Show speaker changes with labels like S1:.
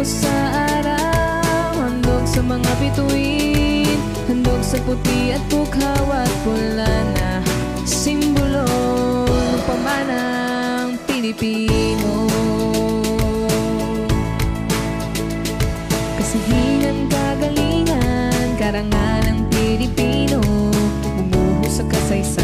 S1: sa araw, handog sa mga bituin, handog sa puti at bukhaw at pula na simbolo ng pamanang Pilipino. Kasahinan, kagalingan, karangalan ng Pilipino, bumuho sa kasaysayan